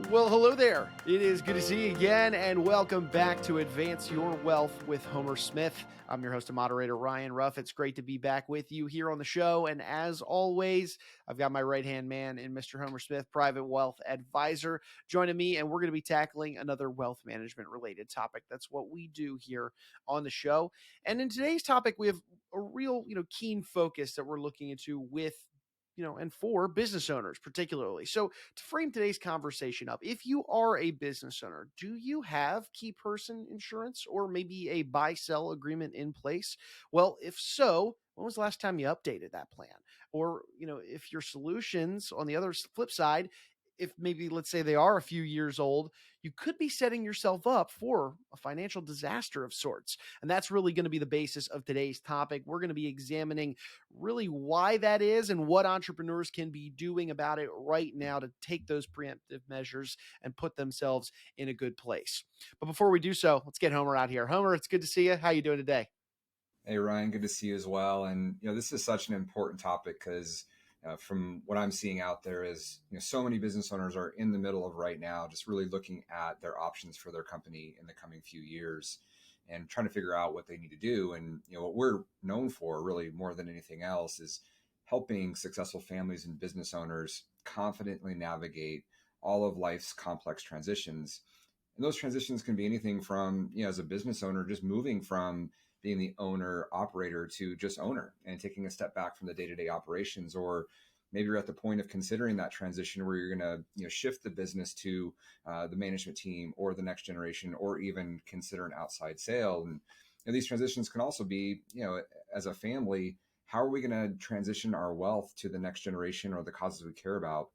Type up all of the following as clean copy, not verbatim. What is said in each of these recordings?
Well, hello there. It is good to see you again, and welcome back to Advance Your Wealth with Homer Smith. I'm your host and moderator, Ryan Ruff. It's great to be back with you here on the show. And as always, I've got my right-hand man in Mr. Homer Smith, private wealth advisor, joining me, and we're going to be tackling another wealth management-related topic. That's what we do here on the show. And in today's topic, we have a real, keen focus that we're looking into with and for business owners particularly. So to frame today's conversation up, if you are a business owner, do you have key person insurance or maybe a buy-sell agreement in place? Well, if so, when was the last time you updated that plan? Or, if your solutions on the other flip side, if maybe let's say they are a few years old, you could be setting yourself up for a financial disaster of sorts. And that's really going to be the basis of today's topic. We're going to be examining really why that is and what entrepreneurs can be doing about it right now to take those preemptive measures and put themselves in a good place. But before we do so, let's get Homer out here. Homer, it's good to see you. How you doing today? Hey, Ryan, good to see you as well. And, this is such an important topic because from what I'm seeing out there is, so many business owners are in the middle of right now, just really looking at their options for their company in the coming few years and trying to figure out what they need to do. And, what we're known for really more than anything else is helping successful families and business owners confidently navigate all of life's complex transitions. And those transitions can be anything from, as a business owner, just moving from being the owner operator to just owner and taking a step back from the day-to-day operations, or maybe you're at the point of considering that transition where you're going to shift the business to the management team or the next generation, or even consider an outside sale. And these transitions can also be, as a family, how are we going to transition our wealth to the next generation or the causes we care about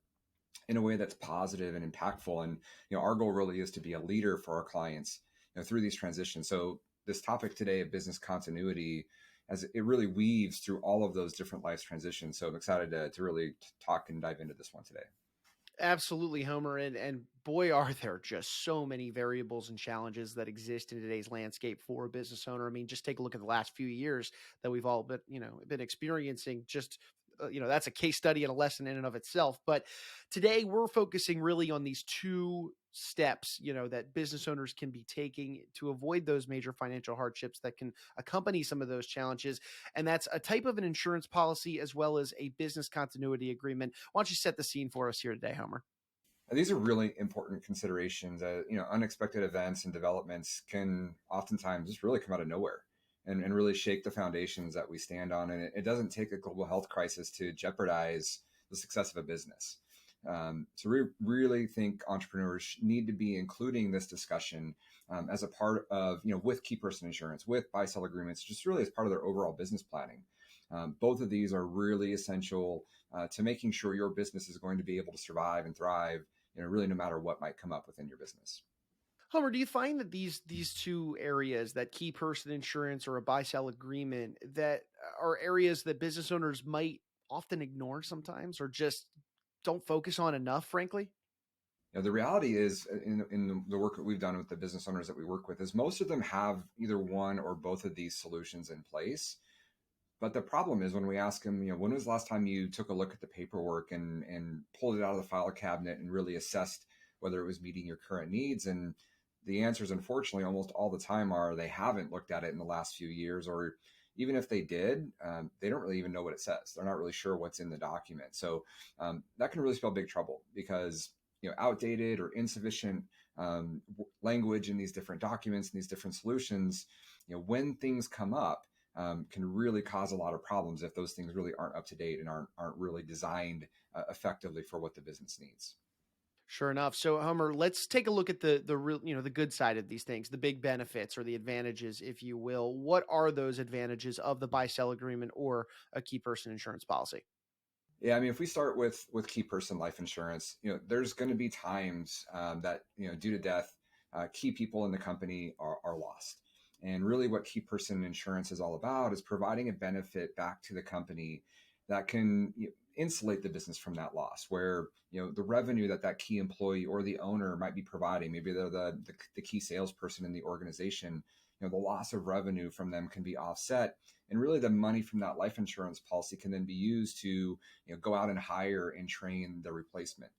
in a way that's positive and impactful? And our goal really is to be a leader for our clients through these transitions. So this topic today of business continuity, as it really weaves through all of those different life transitions. So I'm excited to really talk and dive into this one today. Absolutely, Homer. And boy, are there just so many variables and challenges that exist in today's landscape for a business owner. I mean, just take a look at the last few years that we've all been experiencing. Just that's a case study and a lesson in and of itself. But today we're focusing really on these two steps, that business owners can be taking to avoid those major financial hardships that can accompany some of those challenges. And that's a type of an insurance policy as well as a business continuity agreement. Why don't you set the scene for us here today, Homer? These are really important considerations. Unexpected events and developments can oftentimes just really come out of nowhere and really shake the foundations that we stand on. And it doesn't take a global health crisis to jeopardize the success of a business. So we really think entrepreneurs need to be including this discussion as a part of, with key person insurance, with buy-sell agreements, just really as part of their overall business planning. Both of these are really essential to making sure your business is going to be able to survive and thrive, really no matter what might come up within your business. Homer, do you find that these two areas, that key person insurance or a buy-sell agreement, that are areas that business owners might often ignore sometimes or just don't focus on enough, frankly? The reality is in the work that we've done with the business owners that we work with is most of them have either one or both of these solutions in place. But the problem is when we ask them, when was the last time you took a look at the paperwork and pulled it out of the file cabinet and really assessed whether it was meeting your current needs? And the answers, unfortunately, almost all the time are they haven't looked at it in the last few years, or even if they did, they don't really even know what it says. They're not really sure what's in the document. So that can really spell big trouble because outdated or insufficient language in these different documents and these different solutions, when things come up, can really cause a lot of problems if those things really aren't up to date and aren't really designed effectively for what the business needs. Sure enough. So Homer, let's take a look at the real, the good side of these things, the big benefits or the advantages, if you will. What are those advantages of the buy-sell agreement or a key person insurance policy? Yeah, I mean, if we start with key person life insurance, there's going to be times that due to death, key people in the company are lost. And really what key person insurance is all about is providing a benefit back to the company that can insulate the business from that loss, where the revenue that key employee or the owner might be providing, maybe they're the key salesperson in the organization, the loss of revenue from them can be offset. And really the money from that life insurance policy can then be used to, go out and hire and train the replacement.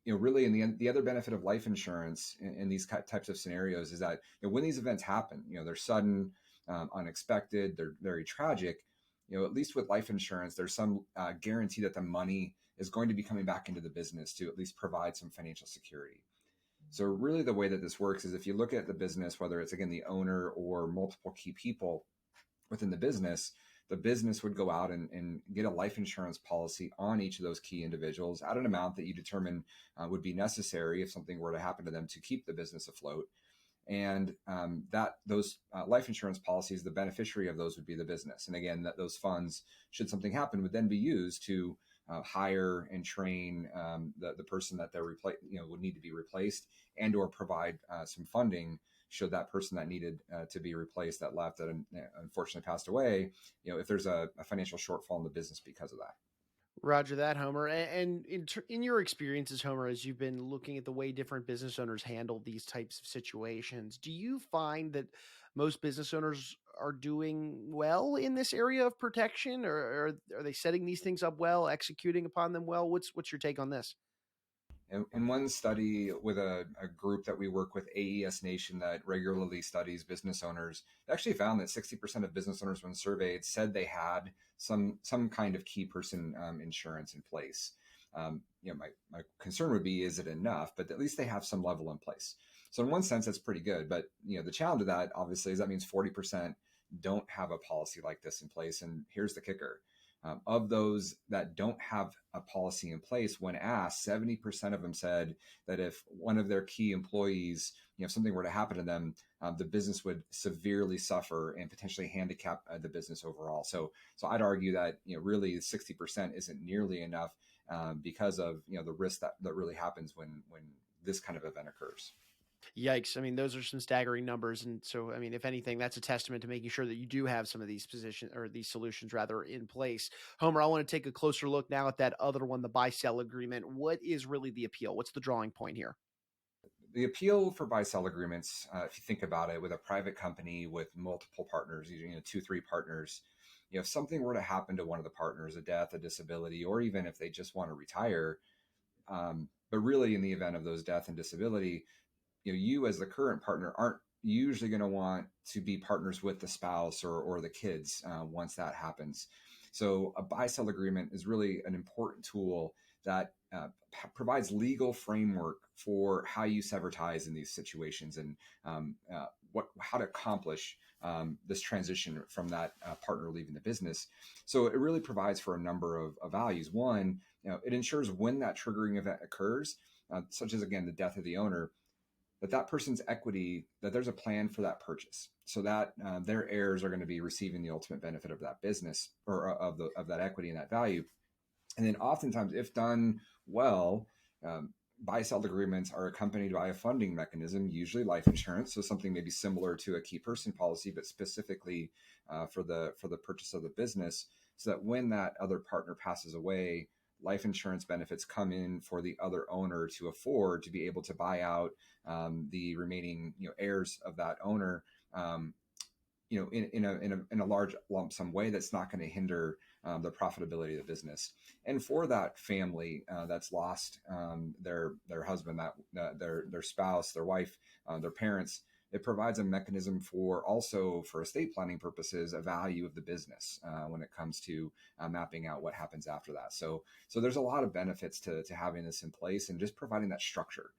Really in the end, the other benefit of life insurance in these types of scenarios is that when these events happen, they're sudden, unexpected, they're very tragic. At least with life insurance, there's some guarantee that the money is going to be coming back into the business to at least provide some financial security. So really the way that this works is if you look at the business, whether it's again the owner or multiple key people within the business would go out and get a life insurance policy on each of those key individuals at an amount that you determine would be necessary if something were to happen to them to keep the business afloat. And that those life insurance policies, the beneficiary of those would be the business. And again, that those funds, should something happen, would then be used to hire and train the person that they're would need to be replaced, and or provide some funding should that person that needed to be replaced, that left, that unfortunately passed away, if there's a financial shortfall in the business because of that. Roger that, Homer. And in your experiences, Homer, as you've been looking at the way different business owners handle these types of situations, do you find that most business owners are doing well in this area of protection, or are they setting these things up well, executing upon them well? What's your take on this? In one study with a group that we work with, AES Nation, that regularly studies business owners, they actually found that 60% of business owners, when surveyed, said they had some kind of key person insurance in place. My concern would be, is it enough? But at least they have some level in place. So in one sense, that's pretty good. But the challenge of that, obviously, is that means 40% don't have a policy like this in place. And here's the kicker. Of those that don't have a policy in place, when asked, 70% of them said that if one of their key employees, if something were to happen to them, the business would severely suffer and potentially handicap the business overall. So I'd argue that really 60% isn't nearly enough because of the risk that really happens when this kind of event occurs. Yikes. I mean, those are some staggering numbers. And so, I mean, if anything, that's a testament to making sure that you do have some of these positions, or these solutions rather, in place. Homer, I want to take a closer look now at that other one, the buy sell agreement. What is really the appeal? What's the drawing point here? The appeal for buy sell agreements, if you think about it, with a private company with multiple partners, two, three partners, if something were to happen to one of the partners, a death, a disability, or even if they just want to retire, but really in the event of those death and disability, you as the current partner aren't usually going to want to be partners with the spouse or the kids once that happens. So a buy-sell agreement is really an important tool that provides legal framework for how you sever ties in these situations, and how to accomplish this transition from that partner leaving the business. So it really provides for a number of values. One, it ensures when that triggering event occurs, such as, again, the death of the owner, that person's equity, that there's a plan for that purchase, so that their heirs are going to be receiving the ultimate benefit of that business, or of that equity and that value. And then oftentimes, if done well, buy-sell agreements are accompanied by a funding mechanism, usually life insurance. So something maybe similar to a key person policy, but specifically for the purchase of the business, so that when that other partner passes away, life insurance benefits come in for the other owner to afford to be able to buy out the remaining heirs of that owner, in a large lump sum way that's not going to hinder the profitability of the business. And for that family that's lost their husband, their spouse, their wife, their parents, it provides a mechanism for estate planning purposes, a value of the business when it comes to mapping out what happens after that. So there's a lot of benefits to having this in place and just providing that structure.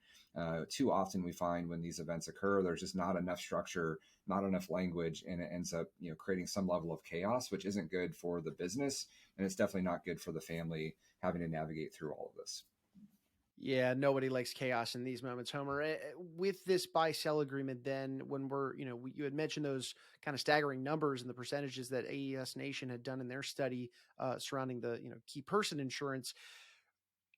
Too often we find when these events occur, there's just not enough structure, not enough language, and it ends up creating some level of chaos, which isn't good for the business, and it's definitely not good for the family having to navigate through all of this. Yeah, nobody likes chaos in these moments, Homer. With this buy-sell agreement, then, when you had mentioned those kind of staggering numbers and the percentages that AES Nation had done in their study surrounding the key person insurance.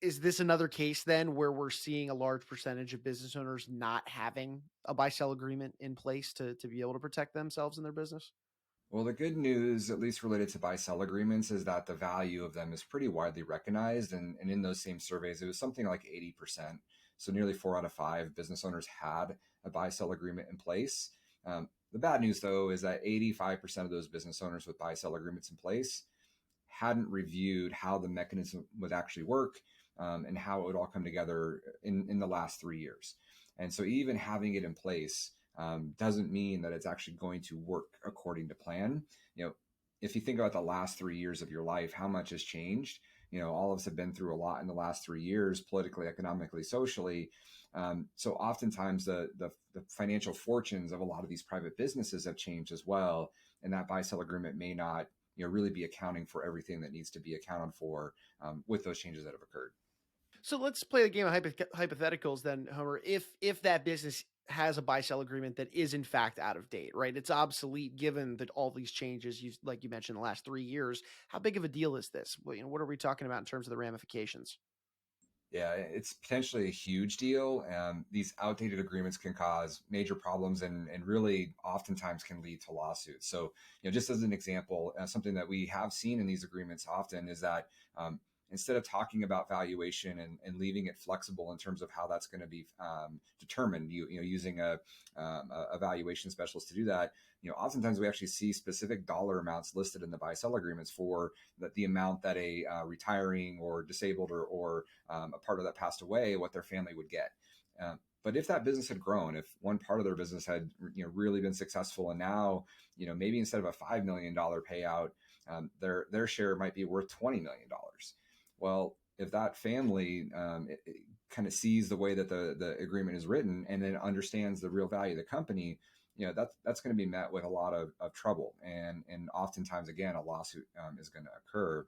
Is this another case then where we're seeing a large percentage of business owners not having a buy-sell agreement in place to be able to protect themselves and their business? Well, the good news, at least related to buy-sell agreements, is that the value of them is pretty widely recognized. And in those same surveys, it was something like 80%. So nearly 4 out of 5 business owners had a buy-sell agreement in place. The bad news, though, is that 85% of those business owners with buy-sell agreements in place hadn't reviewed how the mechanism would actually work, and how it would all come together in the last 3 years. And so even having it in place doesn't mean that it's actually going to work according to plan. You know, if you think about the last 3 years of your life, how much has changed? All of us have been through a lot in the last 3 years, politically, economically, socially. So oftentimes the financial fortunes of a lot of these private businesses have changed as well. And that buy-sell agreement may not really be accounting for everything that needs to be accounted for with those changes that have occurred. So let's play the game of hypotheticals then, Homer. If that business has a buy sell agreement that is in fact out of date, right? It's obsolete given that all these changes you like you mentioned the last 3 years. How big of a deal is this? Well, what are we talking about in terms of the ramifications? Yeah, it's potentially a huge deal. These outdated agreements can cause major problems and really oftentimes can lead to lawsuits. So, just as an example, something that we have seen in these agreements often is that instead of talking about valuation and leaving it flexible in terms of how that's going to be determined, using a valuation specialist to do that, oftentimes we actually see specific dollar amounts listed in the buy-sell agreements for the amount that a retiring or disabled or a part of that passed away, what their family would get. But if that business had grown, if one part of their business had really been successful, and now maybe instead of a $5 million payout, their share might be worth $20 million. Well, if that family it kind of sees the way that the agreement is written and then understands the real value of the company, that's going to be met with a lot of trouble, and oftentimes again a lawsuit is going to occur.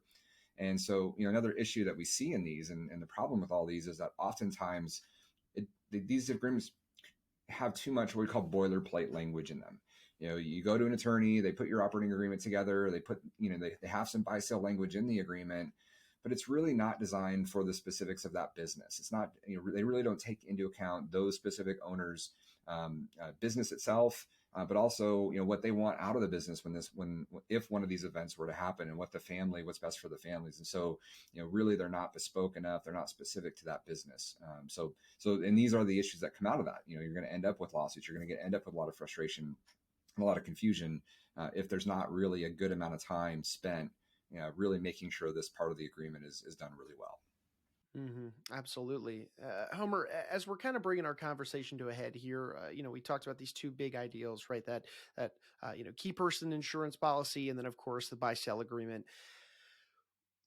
And so, another issue that we see in these, and the problem with all these, is that oftentimes these agreements have too much what we call boilerplate language in them. You go to an attorney, they put your operating agreement together, they put, they have some buy-sell language in the agreement, but it's really not designed for the specifics of that business. It's not, they really don't take into account those specific owners' business itself, but also what they want out of the business if one of these events were to happen, and what's best for the families. And so really they're not bespoke enough, they're not specific to that business. And these are the issues that come out of that. You're going to end up with lawsuits, you're going to end up with a lot of frustration and a lot of confusion if there's not really a good amount of time spent really making sure this part of the agreement is done really well. Absolutely. Homer, as we're kind of bringing our conversation to a head here, we talked about these two big ideals, right? That key person insurance policy, and then of course the buy sell agreement.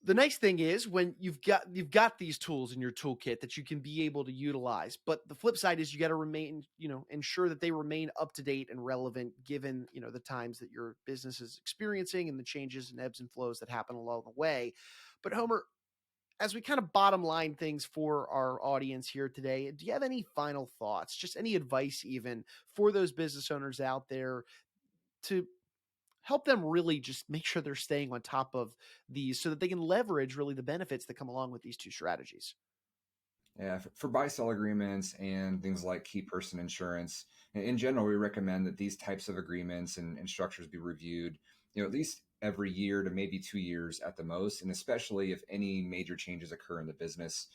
The nice thing is when you've got these tools in your toolkit that you can be able to utilize, but the flip side is you got to remain, ensure that they remain up to date and relevant given, the times that your business is experiencing and the changes and ebbs and flows that happen along the way. But Homer, as we kind of bottom line things for our audience here today, do you have any final thoughts, just any advice even for those business owners out there to help them really just make sure they're staying on top of these so that they can leverage really the benefits that come along with these two strategies? Yeah, for buy-sell agreements and things like key person insurance, in general, we recommend that these types of agreements and structures be reviewed, at least every year to maybe 2 years at the most, and especially if any major changes occur in the business,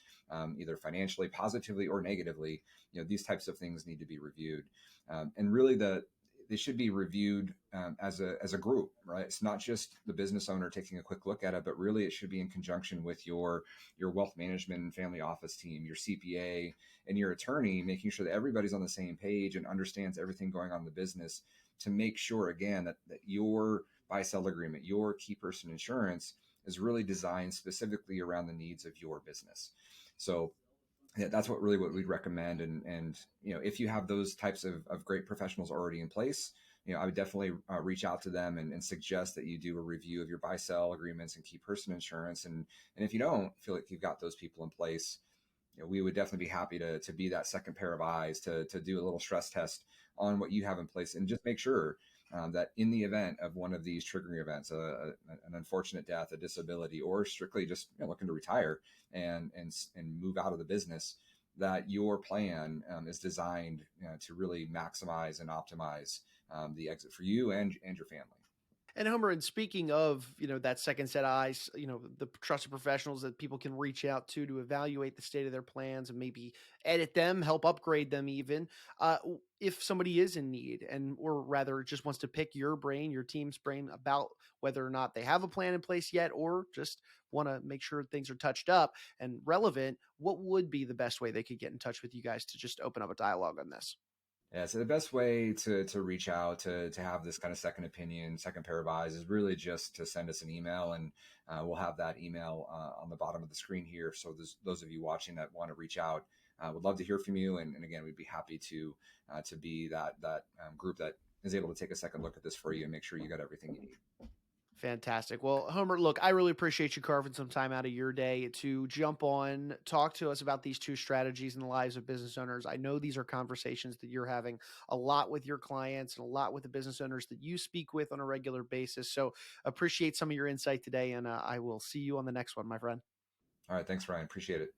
either financially, positively, or negatively, these types of things need to be reviewed. And really, they should be reviewed as a group, right? It's not just the business owner taking a quick look at it, but really it should be in conjunction with your wealth management and family office team, your CPA, and your attorney, making sure that everybody's on the same page and understands everything going on in the business, to make sure again that your buy-sell agreement, your key person insurance, is really designed specifically around the needs of your business. So yeah, that's what we'd recommend. And if you have those types of great professionals already in place, I would definitely reach out to them and suggest that you do a review of your buy sell agreements and key person insurance. And if you don't feel like you've got those people in place, we would definitely be happy to be that second pair of eyes to do a little stress test on what you have in place, and just make sure that in the event of one of these triggering events, an unfortunate death, a disability, or strictly just looking to retire and move out of the business, that your plan is designed to really maximize and optimize the exit for you and your family. And Homer, and speaking of, that second set of eyes, the trusted professionals that people can reach out to evaluate the state of their plans and maybe edit them, help upgrade them even. If somebody is in need and or rather just wants to pick your brain, your team's brain about whether or not they have a plan in place yet or just want to make sure things are touched up and relevant, what would be the best way they could get in touch with you guys to just open up a dialogue on this? Yeah, so the best way to reach out to have this kind of second opinion, second pair of eyes, is really just to send us an email, and we'll have that email on the bottom of the screen here. So those of you watching that want to reach out, would love to hear from you, and again, we'd be happy to be that group that is able to take a second look at this for you and make sure you got everything you need. Fantastic. Well, Homer, look, I really appreciate you carving some time out of your day to jump on, talk to us about these two strategies in the lives of business owners. I know these are conversations that you're having a lot with your clients and a lot with the business owners that you speak with on a regular basis. So appreciate some of your insight today, and I will see you on the next one, my friend. All right, thanks, Ryan. Appreciate it.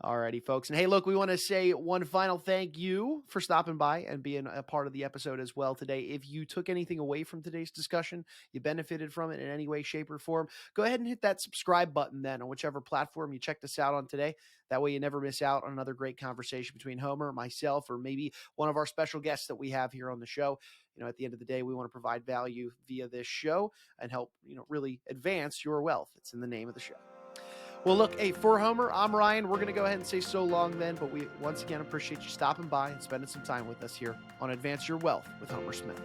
Alrighty, folks. And hey, look, we want to say one final thank you for stopping by and being a part of the episode as well today. If you took anything away from today's discussion, you benefited from it in any way, shape, or form, go ahead and hit that subscribe button then on whichever platform you checked us out on today. That way you never miss out on another great conversation between Homer, myself, or maybe one of our special guests that we have here on the show. At the end of the day, we want to provide value via this show and help, really advance your wealth. It's in the name of the show. Well, look, hey, for Homer, I'm Ryan. We're going to go ahead and say so long then, but we once again appreciate you stopping by and spending some time with us here on Advance Your Wealth with Homer Smith.